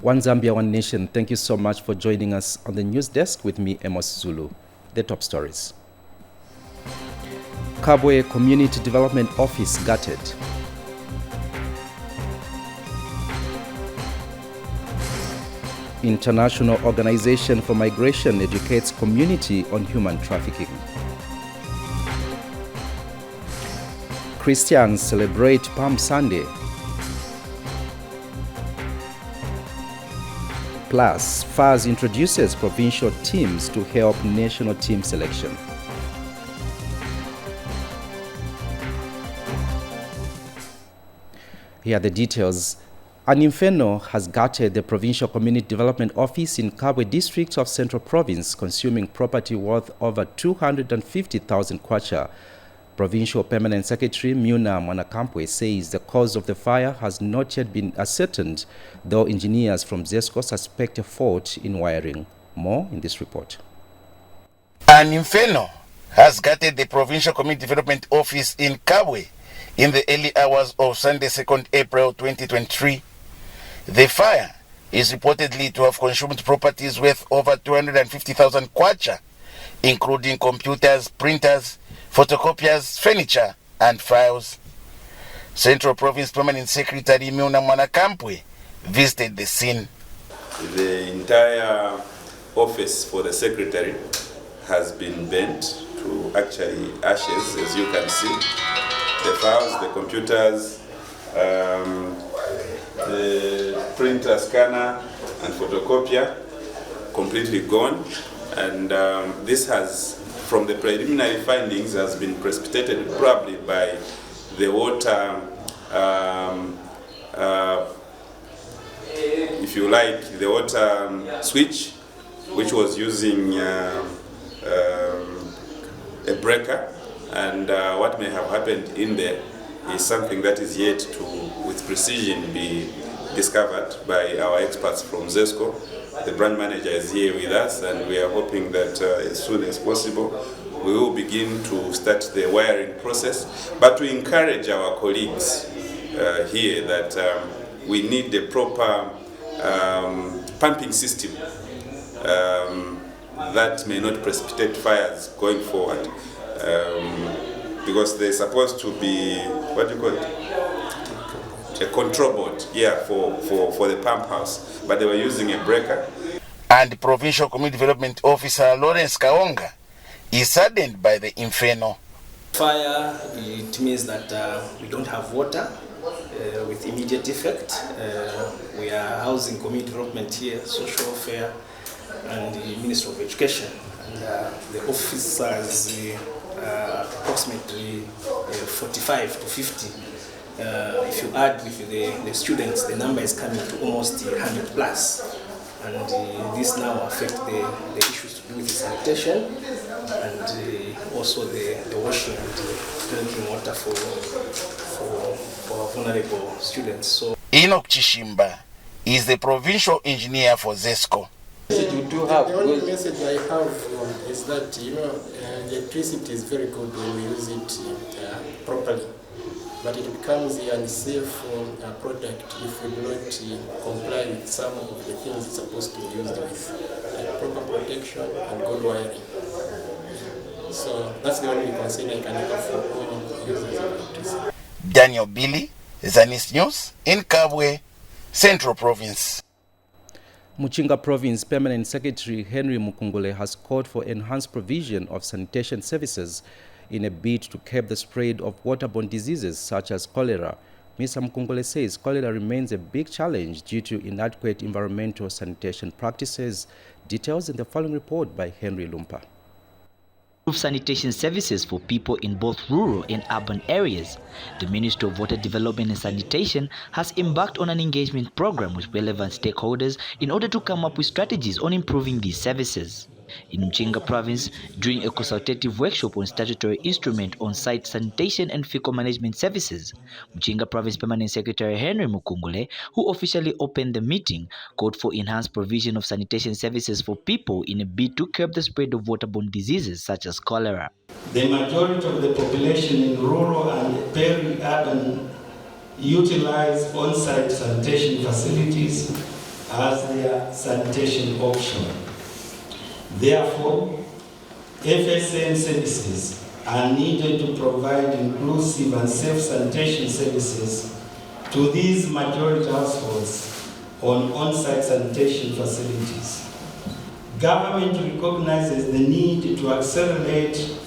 One Zambia, One Nation, thank you so much for joining us on the news desk with me, Amos Zulu. The top stories. Kabwe Community Development Office gutted. International Organization for Migration educates community on human trafficking. Christians celebrate Palm Sunday. Plus, FAS introduces provincial teams to help national team selection. Here are the details. An inferno has gutted the Provincial Community Development Office in Kabwe District of Central Province, consuming property worth over 250,000 kwacha. Provincial Permanent Secretary Muna Mwanakampwe says the cause of the fire has not yet been ascertained, though engineers from ZESCO suspect a fault in wiring. More in this report. An inferno has gutted the Provincial Community Development Office in Kabwe in the early hours of Sunday, 2nd April 2023. The fire is reportedly to have consumed properties worth over 250,000 kwacha, including computers, printers, photocopiers, furniture, and files. Central Province Permanent Secretary Muna Mwanakampwe visited the scene. The entire office for the secretary has been burnt to actually ashes, as you can see. The files, the computers, the printer, scanner, and photocopier completely gone. And this has, from the preliminary findings, has been precipitated probably by the water, if you like, the water switch, which was using a breaker. And what may have happened in there is something that is yet to, with precision, be discovered by our experts from ZESCO. The brand manager is here with us, and we are hoping that as soon as possible we will begin to start the wiring process. But to encourage our colleagues here that we need a proper pumping system that may not precipitate fires going forward. Because they're supposed to be, what do you call it? A control board, yeah, for the pump house. But they were using a breaker. And Provincial Community Development Officer Lawrence Kaonga is saddened by the inferno. Fire, it means that we don't have water with immediate effect. We are housing community development here, social welfare, and the Ministry of Education. And the officers approximately 45 to 50. If you add with the students, the number is coming to almost 100 plus. And this now affects the issues to do with sanitation and also the washing and drinking water for vulnerable students. So Enoch Chishimba is the provincial engineer for ZESCO. The only message I have is that electricity is very good when we use it properly, but it becomes an unsafe product if we do not comply with some of the things it's supposed to be used with, like proper protection and good wiring. So that's the only concern I can have for all users of electricity. Daniel Billy, Zanis News in Kabwe, Central Province. Muchinga Province Permanent Secretary Henry Mukungule has called for enhanced provision of sanitation services in a bid to curb the spread of waterborne diseases such as cholera. Mr. Mukungule says cholera remains a big challenge due to inadequate environmental sanitation practices. Details in the following report by Henry Lumpa. Sanitation services for people in both rural and urban areas. The Ministry of Water Development and Sanitation has embarked on an engagement program with relevant stakeholders in order to come up with strategies on improving these services. In Mchinga Province, during a consultative workshop on statutory instrument on site sanitation and fecal management services, Mchinga Province Permanent Secretary Henry Mukungule, who officially opened the meeting, called for enhanced provision of sanitation services for people in a bid to curb the spread of waterborne diseases such as cholera. The majority of the population in rural and peri-urban utilize on-site sanitation facilities as their sanitation option. Therefore, FSM services are needed to provide inclusive and safe sanitation services to these majority households on-site sanitation facilities. Government recognizes the need to accelerate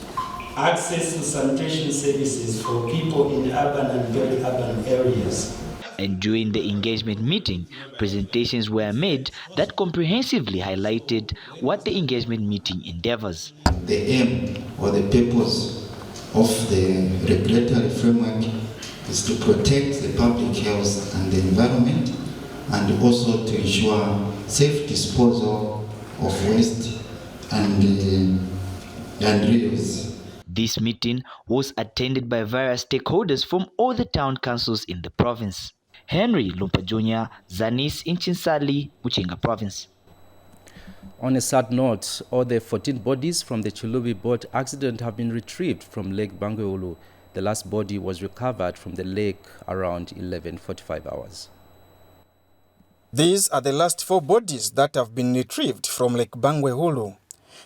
access to sanitation services for people in urban and peri-urban areas. And during the engagement meeting, presentations were made that comprehensively highlighted what the engagement meeting endeavors. The aim or the purpose of the regulatory framework is to protect the public health and the environment, and also to ensure safe disposal of waste and reuse. This meeting was attended by various stakeholders from all the town councils in the province. Henry Lumpa Jr., Zanis in Chinsali, Muchinga Province. On a sad note, all the 14 bodies from the Chilubi boat accident have been retrieved from Lake Bangweulu. The last body was recovered from the lake around 11:45 hours. These are the last 4 bodies that have been retrieved from Lake Bangweulu.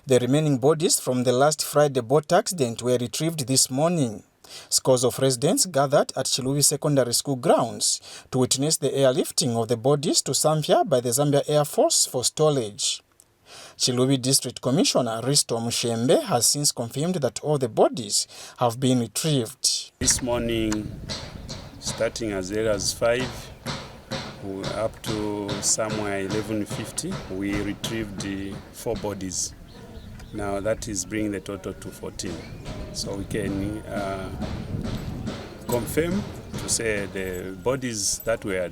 The remaining bodies from the last Friday boat accident were retrieved this morning. Scores of residents gathered at Chilubi Secondary School grounds to witness the airlifting of the bodies to Zambia by the Zambia Air Force for storage. Chilubi District Commissioner Risto Mushembe has since confirmed that all the bodies have been retrieved. This morning, starting as early as 5, up to somewhere 11:50, we retrieved 4 bodies. Now that is bringing the total to 14. So we can confirm to say the bodies that were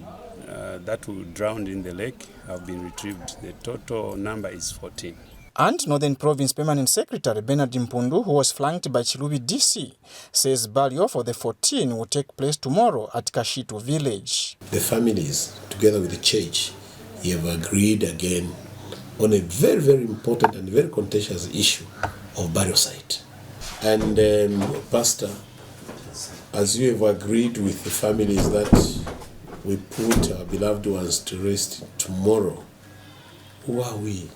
drowned in the lake have been retrieved. The total number is 14. And Northern Province Permanent Secretary Bernard Mpundu, who was flanked by Chilubi DC, says burial for the 14 will take place tomorrow at Kashitu village. The families, together with the church, have agreed again on a very, very important and very contentious issue of burial site. And Pastor, as you have agreed with the families that we put our beloved ones to rest tomorrow, who are we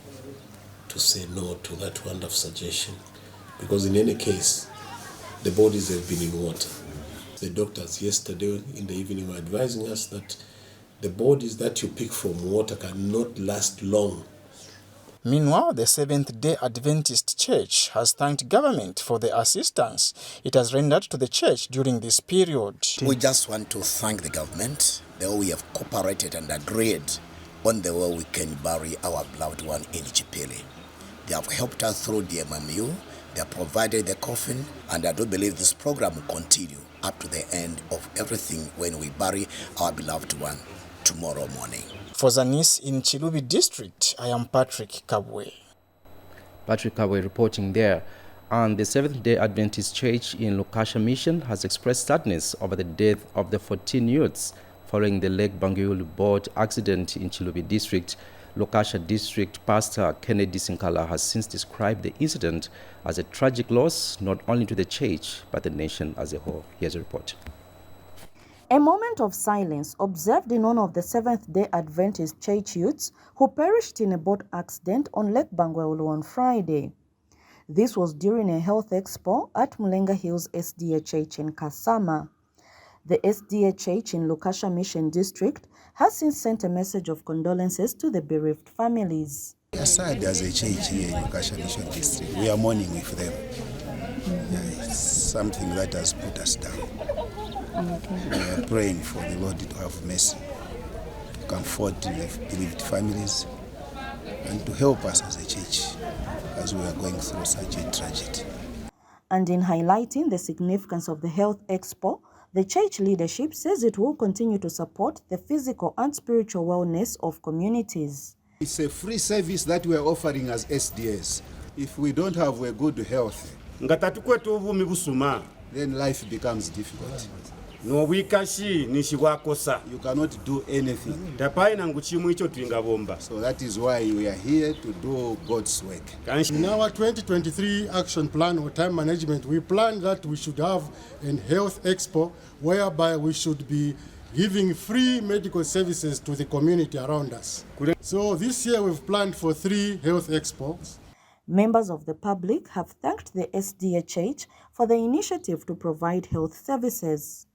to say no to that wonderful suggestion? Because in any case, the bodies have been in water. The doctors yesterday in the evening were advising us that the bodies that you pick from water cannot last long. Meanwhile, the Seventh-day Adventist Church has thanked government for the assistance it has rendered to the church during this period. We just want to thank the government, the way we have cooperated and agreed on the way we can bury our beloved one in Chipili. They have helped us through the MMU, they have provided the coffin, and I do believe this program will continue up to the end of everything when we bury our beloved one tomorrow morning. For Zanis in Chilubi District, I am Patrick Kabwe. Patrick Kabwe reporting there. And the Seventh-day Adventist Church in Lukasha Mission has expressed sadness over the death of the 14 youths following the Lake Bangweulu boat accident in Chilubi District. Lukasha District Pastor Kennedy Sinkala has since described the incident as a tragic loss not only to the church but the nation as a whole. Here's a report. A moment of silence observed in honor of the Seventh-day Adventist Church youths who perished in a boat accident on Lake Bangweulu on Friday. This was during a health expo at Mulenga Hills SDA Church in Kasama. The SDA Church in Lukasha Mission District has since sent a message of condolences to the bereaved families. We are sad as a church here in Lukasha Mission District. We are mourning with them. It's something that has put us down. We are praying for the Lord to have mercy, to comfort the bereaved families, and to help us as a church as we are going through such a tragedy. And in highlighting the significance of the Health Expo, the church leadership says it will continue to support the physical and spiritual wellness of communities. It's a free service that we are offering as SDS. If we don't have a good health, then life becomes difficult. You cannot do anything. So that is why we are here to do God's work. In our 2023 action plan or time management, we plan that we should have a health expo whereby we should be giving free medical services to the community around us. So this year we've planned for 3 health expos. Members of the public have thanked the SDHH for the initiative to provide health services.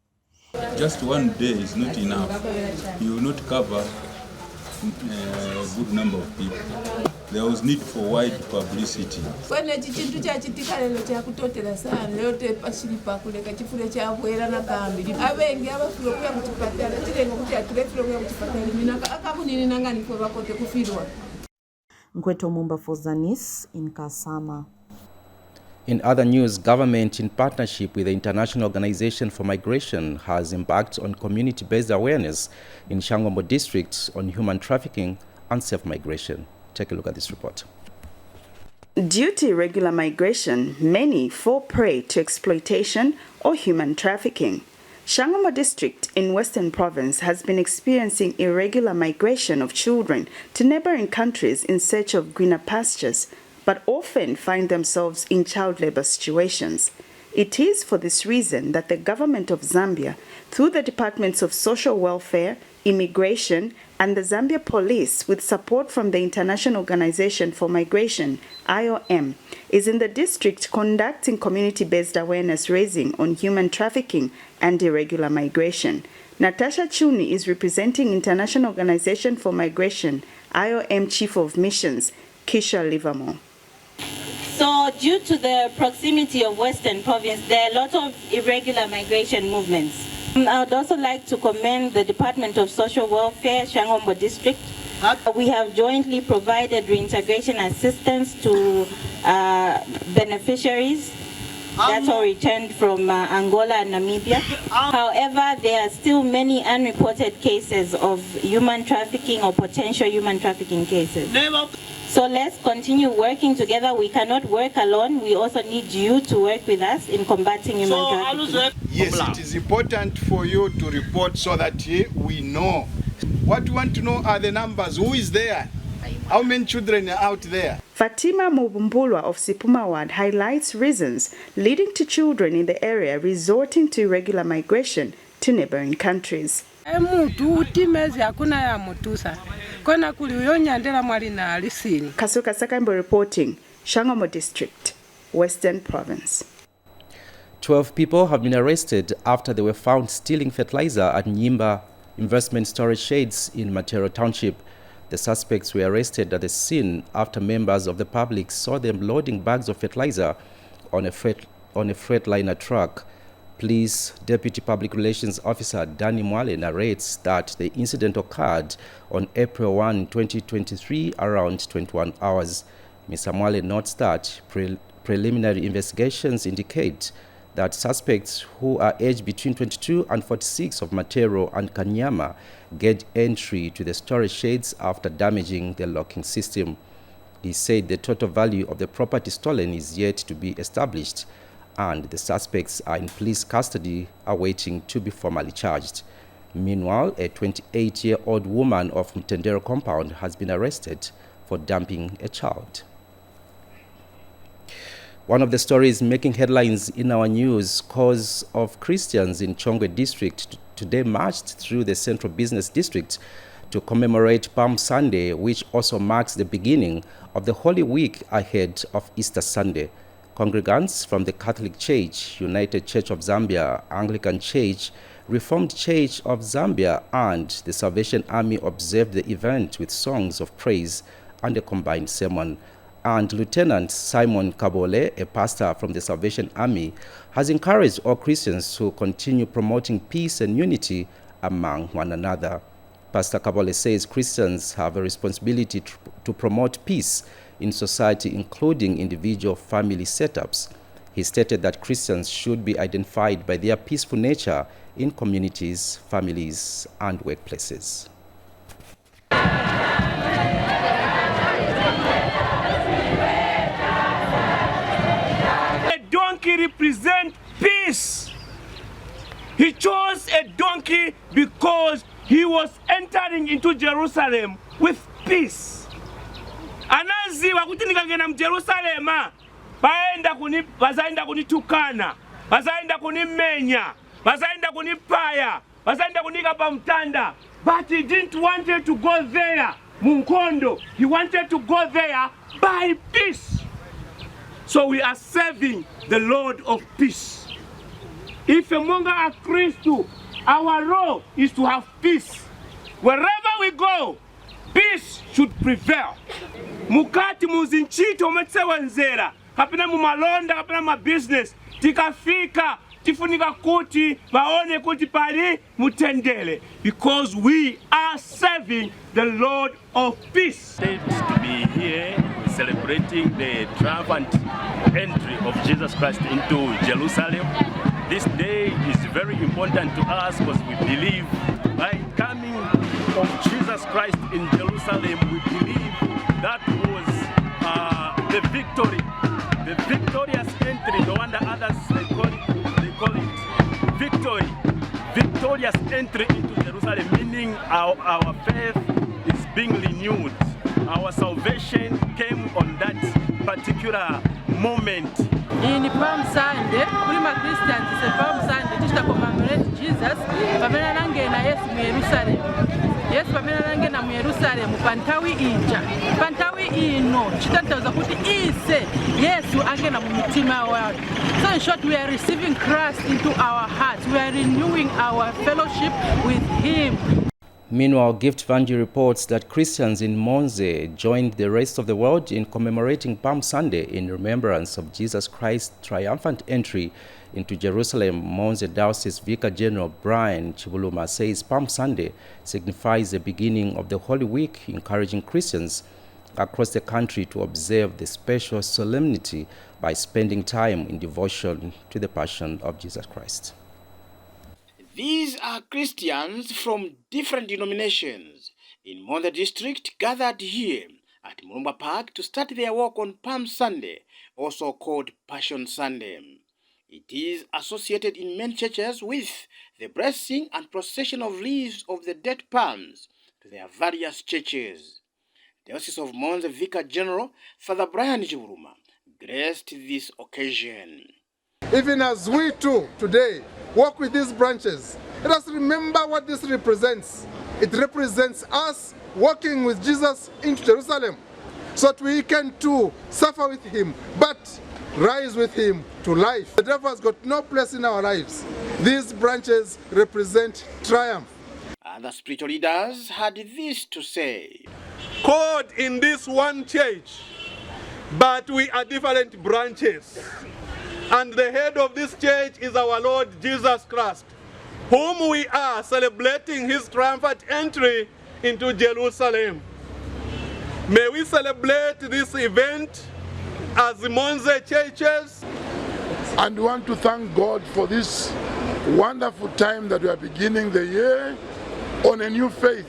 Just one day is not enough. You will not cover a good number of people. There was need for wide publicity. Ngweto Mumba for Zanis in Kasama. In other news, government in partnership with the International Organization for Migration has embarked on community-based awareness in Shangombo district on human trafficking and safe migration. Take a look at this report. Due to irregular migration, many fall prey to exploitation or human trafficking. Shangombo district in Western Province has been experiencing irregular migration of children to neighboring countries in search of greener pastures, but often find themselves in child labor situations. It is for this reason that the government of Zambia, through the Departments of Social Welfare, Immigration, and the Zambia Police, with support from the International Organization for Migration, IOM, is in the district conducting community-based awareness raising on human trafficking and irregular migration. Natasha Chuni is representing International Organization for Migration, IOM Chief of Missions, Kisha Livermore. So due to the proximity of Western Province, there are a lot of irregular migration movements. I would also like to commend the Department of Social Welfare, Shangombo District. We have jointly provided reintegration assistance to beneficiaries that were returned from Angola and Namibia. However, there are still many unreported cases of human trafficking or potential human trafficking cases. So let's continue working together. We cannot work alone. We also need you to work with us in combating human trafficking. Yes, it is important for you to report so that we know. What we want to know are the numbers. Who is there? How many children are out there? Fatima Mubumbulwa of Sipuma Ward highlights reasons leading to children in the area resorting to irregular migration to neighboring countries. Kasuka Sakambo reporting, Shangombo District, Western Province. 12 people have been arrested after they were found stealing fertilizer at Nyimba investment storage sheds in Matero Township. The suspects were arrested at the scene after members of the public saw them loading bags of fertilizer on a Freightliner truck. Police Deputy Public Relations Officer Danny Mwale narrates that the incident occurred on April 1, 2023, around 21 hours. Mr. Mwale notes that preliminary investigations indicate that suspects who are aged between 22 and 46 of Matero and Kanyama gained entry to the storage sheds after damaging the locking system. He said the total value of the property stolen is yet to be established, and the suspects are in police custody awaiting to be formally charged. Meanwhile, a 28-year-old woman of Mtendero compound has been arrested for dumping a child. One of the stories making headlines in our news, scores of Christians in Chongwe district today marched through the central business district to commemorate Palm Sunday, which also marks the beginning of the Holy Week ahead of Easter Sunday. Congregants from the Catholic Church, United Church of Zambia, Anglican Church, Reformed Church of Zambia, and the Salvation Army observed the event with songs of praise and a combined sermon. And Lieutenant Simon Kabole, a pastor from the Salvation Army, has encouraged all Christians to continue promoting peace and unity among one another. Pastor Kabole says Christians have a responsibility to promote peace in society, including individual family setups. He stated that Christians should be identified by their peaceful nature in communities, families, and workplaces. Donkey represent peace. He chose a donkey because he was entering into Jerusalem with peace. Anazi wakutinika ngena mJerusalema bazaenda kunitukana, bazaenda kunimenya, bazaenda kunipaya, Basanda kunika pa mtanda. But he didn't want to go there, Munkondo. He wanted to go there by peace. So we are serving the Lord of peace. If among our Christians, our role is to have peace. Wherever we go, peace should prevail. Mukati muzinchito umetsewa nzera. Kapena mumalonda, kapena ma business. Tikafika, tifunika kuti, baone kuti pali mutendele. Because we are serving the Lord of peace. To be here celebrating the triumphant entry of Jesus Christ into Jerusalem. This day is very important to us because we believe by coming of Jesus Christ in Jerusalem, we believe that was the victory, the victorious entry. No wonder others they call it victory, victorious entry into Jerusalem, meaning our faith is being renewed. Our salvation came on that particular moment. In Palm Sunday, Prima Christians is a Palm Sunday to commemorate Jesus. Pamela Lange na Yesu mu Yerusalem. Yesu Pamela Lange na mu Yerusalem pantawi inja. Pantawi ino chitanthauza kuti ise Yesu angena mu mitima wawo. So in short, we are receiving Christ into our hearts. We are renewing our fellowship with Him. Meanwhile, Gift Vanji reports that Christians in Monze joined the rest of the world in commemorating Palm Sunday in remembrance of Jesus Christ's triumphant entry into Jerusalem. Monze Diocese Vicar General Brian Chibuluma says Palm Sunday signifies the beginning of the Holy Week, encouraging Christians across the country to observe the special solemnity by spending time in devotion to the Passion of Jesus Christ. These are Christians from different denominations in Monza district gathered here at Mulumba Park to start their walk on Palm Sunday, also called Passion Sunday. It is associated in many churches with the blessing and procession of leaves of the dead palms to their various churches. The Diocese of Monza Vicar General, Father Brian Chibuluma, graced this occasion. Even as we too today walk with these branches, let us remember what this represents. It represents us walking with Jesus into Jerusalem so that we can too suffer with Him but rise with Him to life. The devil has got no place in our lives. These branches represent triumph. Other spiritual leaders had this to say. Called in this one church, but we are different branches. And the head of this church is our Lord Jesus Christ, whom we are celebrating His triumphant entry into Jerusalem. May we celebrate this event as Monze churches. And we want to thank God for this wonderful time that we are beginning the year on a new faith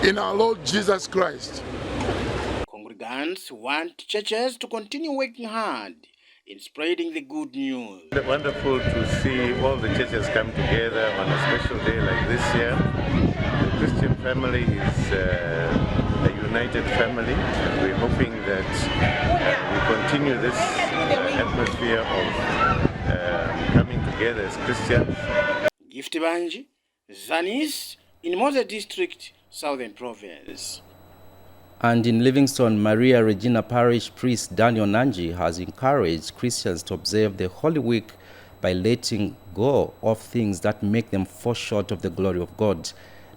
in our Lord Jesus Christ. Congregants want churches to continue working hard in spreading the good news. Wonderful to see all the churches come together on a special day like this year. The Christian family is a united family, and we're hoping that we continue this atmosphere of coming together as Christians. Gift Banji, Zanis, in Monza district, Southern Province. And in Livingstone, Maria Regina Parish priest Daniel Nanji has encouraged Christians to observe the Holy Week by letting go of things that make them fall short of the glory of God.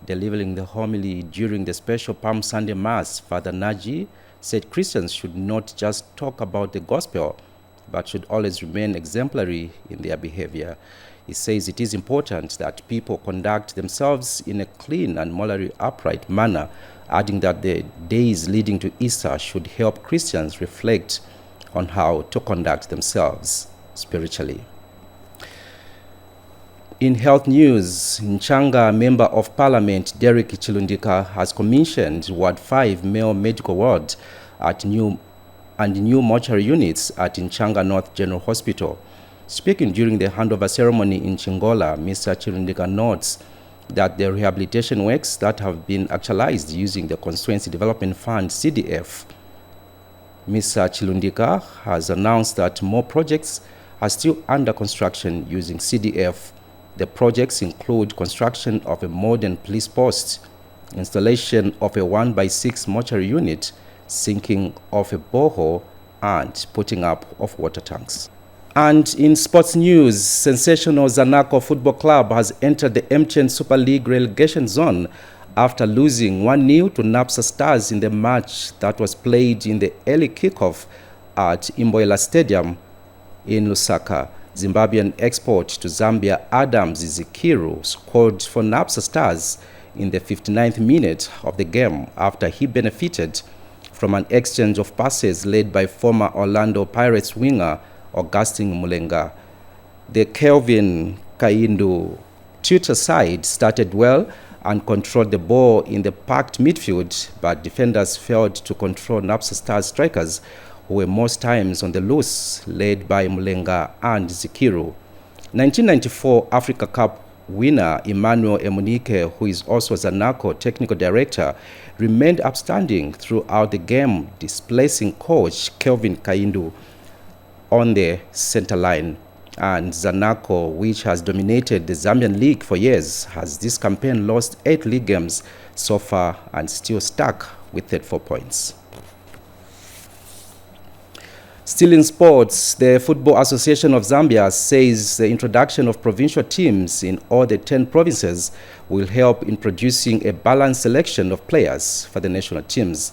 Delivering the homily during the special Palm Sunday Mass, Father Nanji said Christians should not just talk about the gospel, but should always remain exemplary in their behavior. He says it is important that people conduct themselves in a clean and morally upright manner, adding that the days leading to Easter should help Christians reflect on how to conduct themselves spiritually. In health news, Nchanga Member of Parliament Derek Chilundika has commissioned Ward 5 male medical ward at new mortuary units at Nchanga North General Hospital. Speaking during the handover ceremony in Chingola, Mr. Chilundika notes that the rehabilitation works that have been actualized using the Constituency Development Fund CDF. Mr. Chilundika has announced that more projects are still under construction using CDF The projects include construction of a modern police post, installation of a 1x6 mortuary unit, sinking of a borehole, and putting up of water tanks. And in sports news, sensational Zanaco Football Club has entered the MTN Super League relegation zone after losing 1-0 to Napsa Stars in the match that was played in the early kickoff at Imboela Stadium in Lusaka. Zimbabwean export to Zambia Adams Zikiru scored for Napsa Stars in the 59th minute of the game after he benefited from an exchange of passes led by former Orlando Pirates winger Augustine Mulenga. The Kelvin Kaindu tutor side started well and controlled the ball in the packed midfield, but defenders failed to control Napsa Stars strikers, who were most times on the loose, led by Mulenga and Zikiru. 1994 Africa Cup winner Emmanuel Emunike, who is also Zanaco technical director, remained upstanding throughout the game, displacing coach Kelvin Kaindu on the center line. And Zanaco, which has dominated the Zambian league for years, has this campaign lost 8 league games so far and still stuck with 34 points. Still in sports, the Football Association of Zambia says the introduction of provincial teams in all the 10 provinces will help in producing a balanced selection of players for the national teams.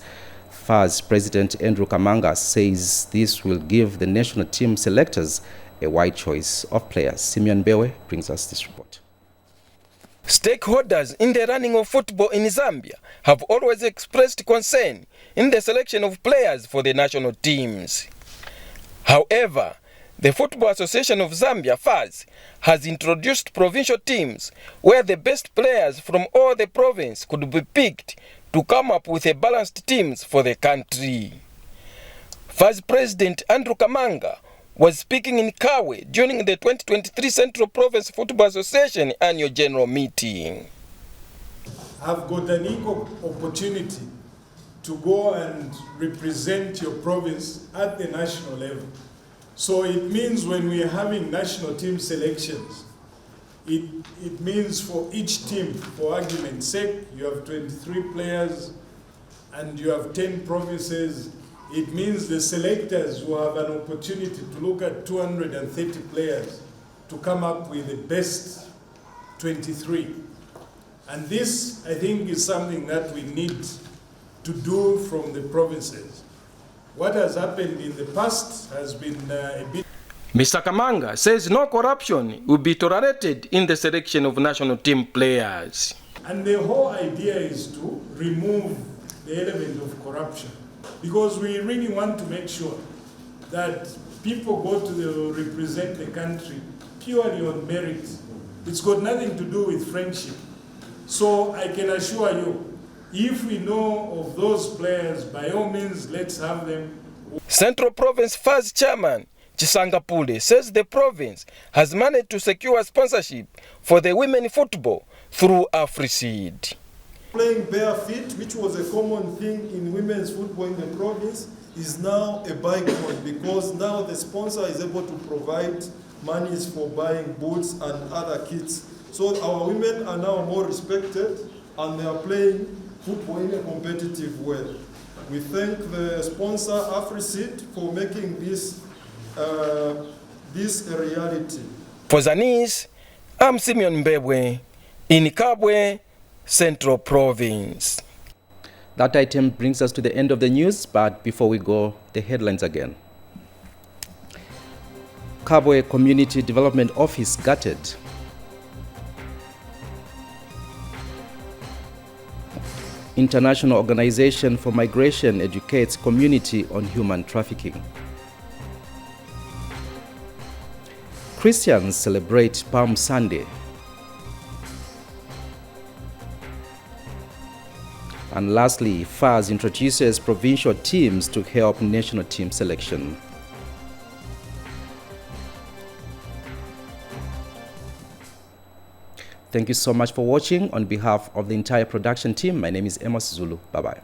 FAS President Andrew Kamanga says this will give the national team selectors a wide choice of players. Simeon Bewe brings us this report. Stakeholders in the running of football in Zambia have always expressed concern in the selection of players for the national teams. However, the Football Association of Zambia, FAS, has introduced provincial teams where the best players from all the provinces could be picked to come up with a balanced teams for the country. FAS President Andrew Kamanga was speaking in Kawe during the 2023 Central Province Football Association annual general meeting. I've got an equal opportunity to go and represent your province at the national level. So it means when we are having national team selections, it means for each team, for argument's sake, you have 23 players and you have 10 provinces. It means the selectors will have an opportunity to look at 230 players to come up with the best 23. And this, I think, is something that we need to do from the provinces. What has happened in the past has been a bit... Mr. Kamanga says no corruption will be tolerated in the selection of national team players. And the whole idea is to remove the element of corruption, because we really want to make sure that people go to represent the country purely on merit. It's got nothing to do with friendship. So I can assure you, if we know of those players, by all means, let's have them. Central Province FAS Chairman Chisangapule says the province has managed to secure sponsorship for the women football through AfriSeed. Playing bare feet, which was a common thing in women's football in the province, is now a bygone, because now the sponsor is able to provide monies for buying boots and other kits. So our women are now more respected and they are playing football in a competitive way. We thank the sponsor AfriSeed for making this a reality. For Zanis, I'm Simeon Mbebwe in Kabwe, Central Province. That item brings us to the end of the news, but before we go, the headlines again. Kabwe Community Development Office gutted. International Organization for Migration educates community on human trafficking. Christians celebrate Palm Sunday. And lastly, FAS introduces provincial teams to help national team selection. Thank you so much for watching. On behalf of the entire production team, my name is Amos Zulu. Bye-bye.